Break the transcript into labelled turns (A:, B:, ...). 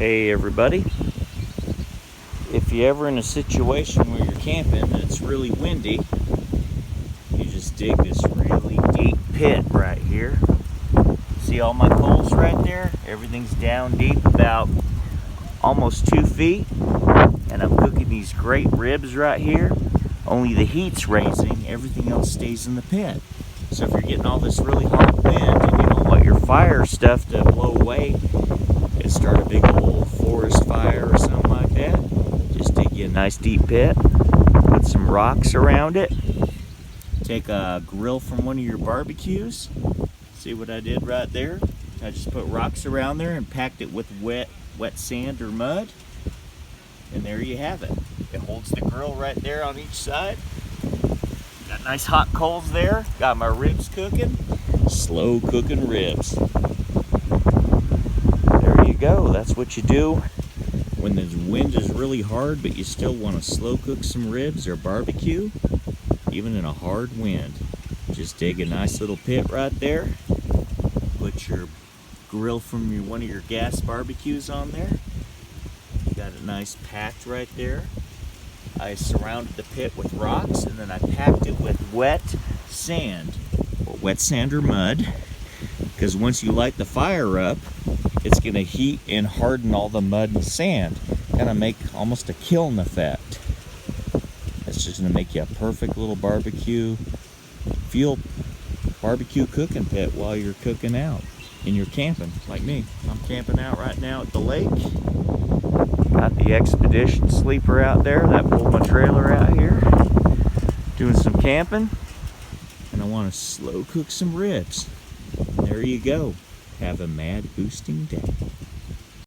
A: Hey everybody, if you're ever in a situation where you're camping and it's really windy, you just dig this really deep pit right here. See all my coals right there? Everything's down deep, about almost 2 feet, and I'm cooking these great ribs right here. Only the heat's raising, everything else stays in the pit. So if you're getting all this really hard wind and you don't want your fire stuff to blow away and start a big old forest fire or something like that, just dig you a nice deep pit, put some rocks around it, take a grill from one of your barbecues. See what I did right there? I just put rocks around there and packed it with wet sand or mud, and there you have it. It holds the grill right there on each side. Got nice hot coals there. Got my ribs cooking. Slow cooking ribs. There you go. That's what you do when the wind is really hard, but you still want to slow cook some ribs or barbecue, even in a hard wind. Just dig a nice little pit right there. Put your grill from one of your gas barbecues on there. You got it nice packed right there. I surrounded the pit with rocks, and then I packed it with wet sand or mud, because once you light the fire up, it's going to heat and harden all the mud and sand, kind of make almost a kiln effect. It's just going to make you a perfect little barbecue cooking pit while you're cooking out and you're camping like me. I'm camping out right now at the lake. Got the Expedition sleeper out there that pulled my trailer out here, doing some camping, and I want to slow cook some ribs. There you go. Have a mad boosting day.